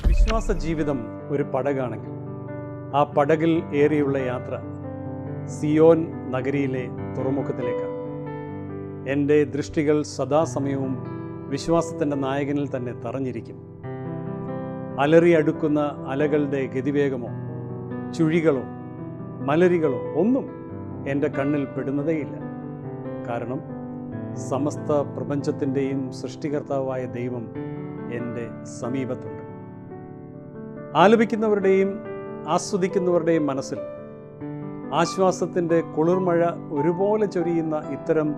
വിശ്വാസ ജീവിതം ഒരു പടകാണെങ്കിൽ ആ പടകിൽ ഏറിയുള്ള യാത്ര സിയോൻ നഗരിയിലെ തുറമുഖത്തിലേക്കാണ്. എൻ്റെ ദൃഷ്ടികൾ സദാസമയവും വിശ്വാസത്തിൻ്റെ നായകനിൽ തന്നെ തറഞ്ഞിരിക്കും. അലറി അടുക്കുന്ന അലകളുടെ ഗതിവേഗമോ ചുഴികളോ മലരികളോ ഒന്നും എൻ്റെ കണ്ണിൽ പെടുന്നതേയില്ല. കാരണം സമസ്ത പ്രപഞ്ചത്തിൻ്റെയും സൃഷ്ടികർത്താവായ ദൈവം എൻ്റെ സമീപത്തുണ്ട്. ആലപിക്കുന്നവരുടെയും ആസ്വദിക്കുന്നവരുടെയും മനസ്സിൽ ആശ്വാസത്തിൻ്റെ കുളിർമഴ ഒരുപോലെ ചൊരിയുന്ന ഇത്തരം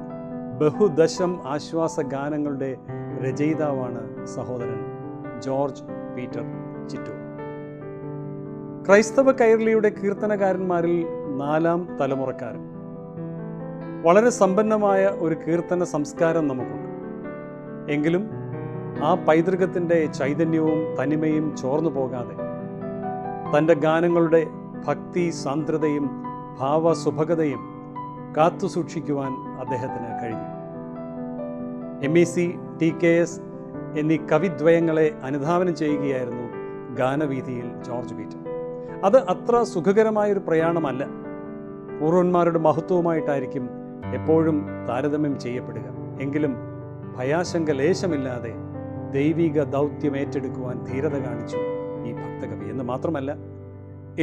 ബഹുദശം ആശ്വാസ ഗാനങ്ങളുടെ രചയിതാവാണ് സഹോദരൻ ജോർജ് പീറ്റർ ചിറ്റൂർ. ക്രൈസ്തവ കൈരളിയുടെ കീർത്തനകാരന്മാരിൽ 4ാം തലമുറക്കാരൻ. വളരെ സമ്പന്നമായ ഒരു കീർത്തന സംസ്കാരം നമുക്കുണ്ട്. എങ്കിലും ആ പൈതൃകത്തിൻ്റെ ചൈതന്യവും തനിമയും ചോർന്നു പോകാതെ തൻ്റെ ഗാനങ്ങളുടെ ഭക്തി സാന്ദ്രതയും ഭാവസുഭഗതയും കാത്തുസൂക്ഷിക്കുവാൻ അദ്ദേഹത്തിന് കഴിഞ്ഞു. MEC, TKS എന്നീ കവിദ്വയങ്ങളെ അനുധാവനം ചെയ്യുകയായിരുന്നു ഗാനവീഥിയിൽ ജോർജ് പീറ്റർ. അത് അത്ര സുഖകരമായൊരു പ്രയാണമല്ല. പൂർവന്മാരുടെ മഹത്വവുമായിട്ടായിരിക്കും എപ്പോഴും താരതമ്യം ചെയ്യപ്പെടുക. എങ്കിലും ഭയാശങ്ക ലേശമില്ലാതെ ദൈവിക ദൗത്യം ഏറ്റെടുക്കുവാൻ ധീരത കാണിച്ചു ഈ ഭക്തകവി. എന്ന് മാത്രമല്ല,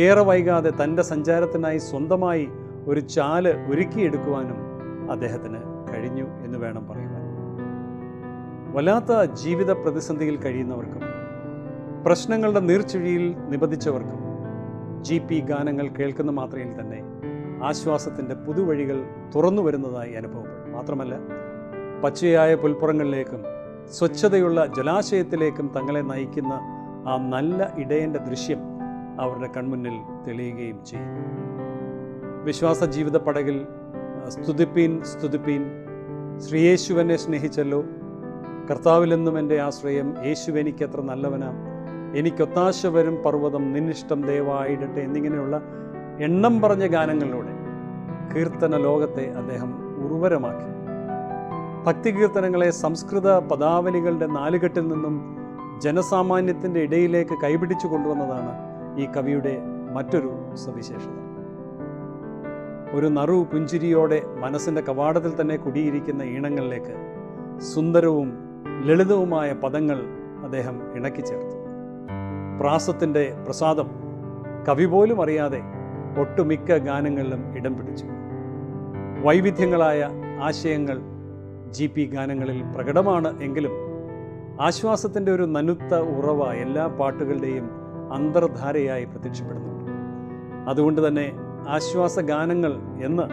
ഏറെ വൈകാതെ തൻ്റെ സഞ്ചാരത്തിനായി സ്വന്തമായി ഒരു ചാല് ഒരുക്കിയെടുക്കുവാനും അദ്ദേഹത്തിന് കഴിഞ്ഞു എന്ന് വേണം പറയുവാൻ. വല്ലാത്ത ജീവിത പ്രതിസന്ധിയിൽ കഴിയുന്നവർക്കും പ്രശ്നങ്ങളുടെ നീർച്ചുഴിയിൽ നിബന്ധിച്ചവർക്കും GP ഗാനങ്ങൾ കേൾക്കുന്ന മാത്രയിൽ തന്നെ ആശ്വാസത്തിൻ്റെ പുതുവഴികൾ തുറന്നു വരുന്നതായി അനുഭവപ്പെടും. മാത്രമല്ല, പച്ചയായ പുൽപ്പുറങ്ങളിലേക്കും സ്വച്ഛതയുള്ള ജലാശയത്തിലേക്കും തങ്ങളെ നയിക്കുന്ന ആ നല്ല ഇടയൻ്റെ ദൃശ്യം അവരുടെ കൺമുന്നിൽ തെളിയുകയും ചെയ്യും. വിശ്വാസ ജീവിത പടകിൽ സ്തുതിപ്പീൻ സ്തുതിപ്പീൻ, ശ്രീയേശുവനെ സ്നേഹിച്ചല്ലോ, കർത്താവിലെന്നും എൻ്റെ ആശ്രയം, യേശുവെനിക്കത്ര നല്ലവനാം, എനിക്കൊത്താശ വരും പർവ്വതം, നിന്നിഷ്ടം ദയവായിടട്ടെ എന്നിങ്ങനെയുള്ള എണ്ണം പറഞ്ഞ ഗാനങ്ങളിലൂടെ കീർത്തന ലോകത്തെ അദ്ദേഹം ഉർവരമാക്കി. ഭക്തികീർത്തനങ്ങളെ സംസ്കൃത പദാവലികളുടെ നാലുകെട്ടിൽ നിന്നും ജനസാമാന്യത്തിൻ്റെ ഇടയിലേക്ക് കൈപിടിച്ചു കൊണ്ടുവന്നതാണ് ഈ കവിയുടെ മറ്റൊരു സവിശേഷത. ഒരു നറു പുഞ്ചിരിയോടെ മനസ്സിൻ്റെ കവാടത്തിൽ തന്നെ കുടിയിരിക്കുന്ന ഈണങ്ങളിലേക്ക് സുന്ദരവും ലളിതവുമായ പദങ്ങൾ അദ്ദേഹം ഇണക്കിച്ചേർത്തു. പ്രാസത്തിൻ്റെ പ്രസാദം കവി പോലും അറിയാതെ ഒട്ടുമിക്ക ഗാനങ്ങളിലും ഇടം പിടിച്ചു. വൈവിധ്യങ്ങളായ ആശയങ്ങൾ GP ഗാനങ്ങളിൽ പ്രകടമാണ്. എങ്കിലും ആശ്വാസത്തിൻ്റെ ഒരു നനുത്ത ഉറവ എല്ലാ പാട്ടുകളുടെയും അന്തർധാരയായി പ്രത്യക്ഷപ്പെടുന്നുണ്ട്. അതുകൊണ്ട് തന്നെ ആശ്വാസ ഗാനങ്ങൾ എന്ന്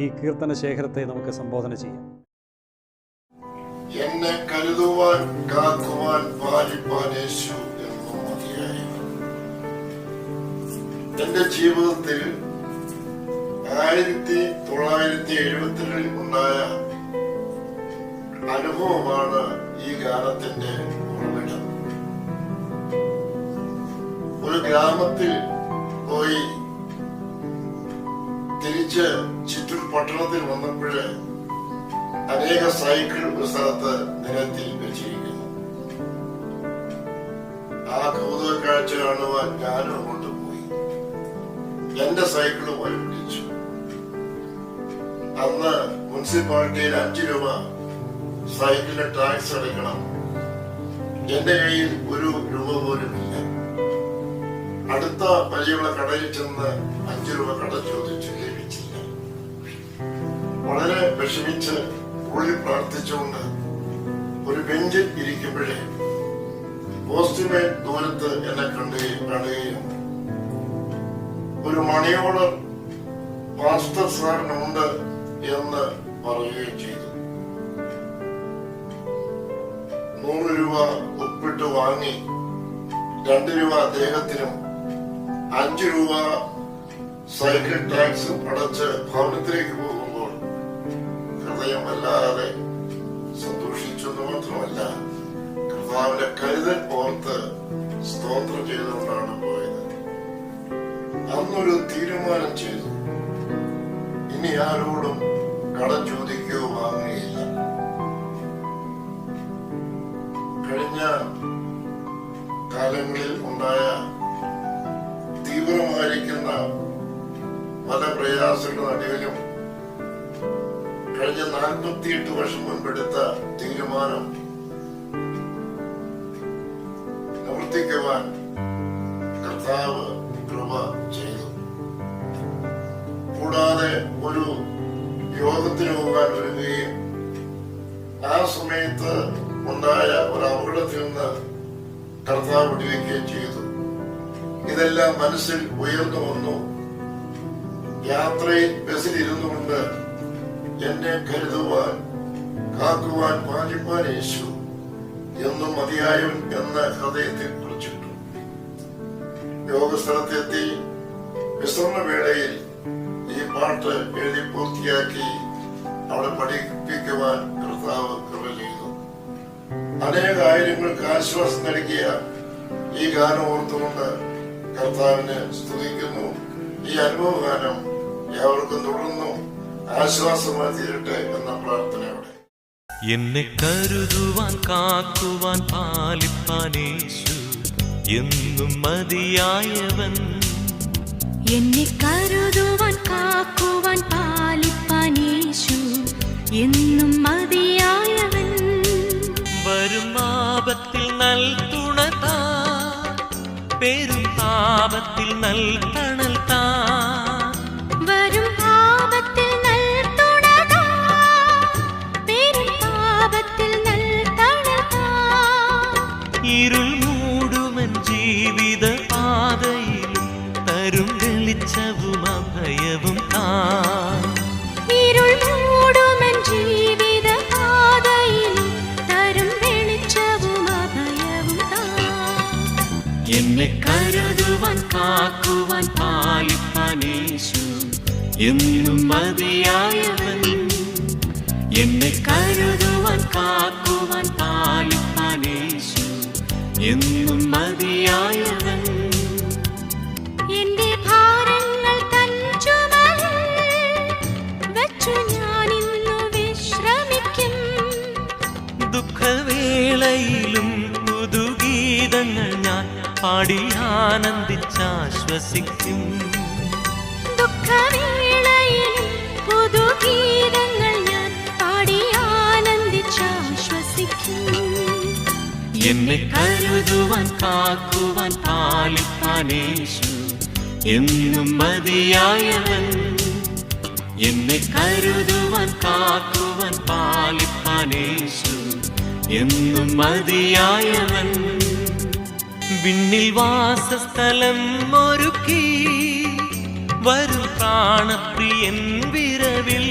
ഈ കീർത്തന ശേഖരത്തെ നമുക്ക് സംബോധന ചെയ്യാം. എന്നെ കരുതുവാൻ കാക്കുവാൻ പാലിപ്പാൻ യേശു എന്നും മതിയായി. എന്റെ ജീവിതത്തിൽ 1970-കളിൽ ഉണ്ടായ അനുഭവമാണ് ഈ ഗാനത്തിന്റെ ഉറവിടം. ഒരു ഗ്രാമത്തിൽ പോയി തിരിച്ച് ചിറ്റൂർ പട്ടണത്തിൽ വന്നപ്പോഴ് അനേക സൈക്കിൾ ഒരു സ്ഥലത്ത് നിരത്തിൽ വെച്ചിരിക്കുന്നു. ആ കൗതുക കാഴ്ച കാണുവാൻ ഞാനും അങ്ങോട്ട് പോയി. എന്റെ സൈക്കിള് വലിപ്പിടിച്ചു. അന്ന് മുനിസിപ്പാലിറ്റിയിൽ 5 രൂപ സൈക്കിളിന് ടാക്സ് അടയ്ക്കണം. എന്റെ കയ്യിൽ 1 രൂപ പോലും ഇല്ല. അടുത്ത വലിയുള്ള കടയിൽ ചെന്ന് 5 രൂപ കട ചോദിച്ചു, ലഭിച്ചില്ല. വളരെ വിഷമിച്ച് ഉള്ളിൽ പ്രാർത്ഥിച്ചുകൊണ്ട് ഒരു ബെഞ്ചിൽ ഇരിക്കുമ്പോഴേ പോസ്റ്റ്മാൻ ദൂരത്ത് എന്നെ കാണുകയും ഒരു മണിയോളർ പാസ്റ്റർ സാറിനുണ്ട് എന്ന് പറയുകയും ചെയ്തു. 100 രൂപ ഒപ്പിട്ട് വാങ്ങി 2 രൂപ അദ്ദേഹത്തിനും 5 രൂപ സൈക്കിൾ ടാക്സും അടച്ച് ഭവനത്തിലേക്ക് പോകുമ്പോൾ ഹൃദയം വല്ലാതെ സന്തോഷിച്ചു എന്ന് മാത്രമല്ല, കർത്താവിന്റെ കരുതൽ ഓർത്ത് സ്തോത്രം ചെയ്തുകൊണ്ടാണ് പോയത്. അന്നൊരു തീരുമാനം ചെയ്തു, ഇനി ആരോടും കടം ചോദിക്കുകയോ വാങ്ങുകയില്ല. കഴിഞ്ഞ കാല കാലങ്ങളിൽ ഉണ്ടായ തീവ്രമായിരിക്കുന്ന പല പ്രയാസങ്ങളുടെ നടുവിലും കഴിഞ്ഞ 48 വർഷം മുൻപെടുത്ത തീരുമാനം നിവർത്തിക്കുവാൻ കർത്താവ് കൃപ ചെയ്തു. കൂടാതെ ഒരു യോഗത്തിന് പോകാൻ വരികയും ആ സമയത്ത് ഉണ്ടായ ഒരു അപകടത്തിൽ നിന്ന് കർത്താവ് വിടുവിക്കുകയും ചെയ്തു. ഇതെല്ലാം മനസ്സിൽ ഉയർന്നു വന്നു. യാത്രയിൽ ബസ്സിൽ ഇരുന്നു കൊണ്ട് എന്നെ കരുതുവാൻ, കാക്കുവാൻ, പാലിപ്പാൻ യേശു എന്നും മതിയായവൻ എന്ന ഹൃദയത്തിൽ കുറിച്ചിട്ടു. യോഗസ്ഥലത്തെത്തി വിശ്രമവേളയിൽ ഈ പാട്ട് എഴുതി പൂർത്തിയാക്കി അവളെ പഠിപ്പിക്കുവാൻ കർത്താവ് കൃപ ചെയ്തു. അനേകായിരങ്ങൾക്ക് ആശ്വാസം നൽകിയ ഈ ഗാനം ഓർത്തുകൊണ്ട് കർത്താവിനെ സ്തുതിക്കുന്നു. ഈ അനുഭവഗാനം ഏവർക്കും തുടർന്നും ആശ്വാസമായി തീരട്ടെ എന്ന പ്രാർത്ഥനയോടെ. എന്നെ കരുതുവാൻ, കാക്കുവാൻ, പാലിപ്പാൻ യേശു എന്നും മതിയായവൻ. എന്നെ കരുതുവാൻ, കാക്കുവാൻ, പാലിപ്പാൻ യേശു എന്നും മതിയായവൻ. വരും ആപത്തിൽ നൽ തുണ താ, പെരും പാപത്തിൽ നൽ തണൽ താ. വരും പാപത്തിൽ നൽ തുണ താ, പെരും പാപത്തിൽ നൽ തണൽ താ. ഇരുൾ മൂടുമൻ ജീവിത പാതയിലും തരും വെളിച്ചവും അഭയവും താ. ഇരുൾ മൂടുമൻ ജീവിത പാതയിലും തരും വെളിച്ചവും അഭയവും താ. എന്നെ കരുതുവാൻ, കാക്കുവാൻ, പാലിപ്പാൻ യേശു എന്നും മതിയായവൻ. എന്നെ കരുതുവാൻ, കാക്കുവാൻ, പാലിപ്പാൻ യേശു എന്നും മതിയായവൻ. എന്റെ ഭാരങ്ങൾ തൻ ചുമലിൽ വച്ചു ഞാനിന്നു വിശ്രമിക്കും. ദുഃഖവേളയിലും പുതുഗീതങ്ങൾ ഞാൻ പാടി ആനന്ദിച്ചാശ്വസിക്കും. ദുഃഖവേളയിലും പുതുഗീതങ്ങൾ ഞാൻ പാടി ആനന്ദിച്ചാശ്വസിക്കും. എന്നെ കരുതുവാൻ, കാക്കുവാൻ, പാലിപ്പാൻ യേശു എന്നും മതിയായവൻ. എന്നെ കരുതുവാൻ, കാക്കുവാൻ, പാലിപ്പാൻ യേശു എന്നും മതിയായവൻ. വിണ്ണിൽ വാസസ്ഥലം ഒരുക്കി വരും പ്രാണപ്രിയൻ വിരവിൽ.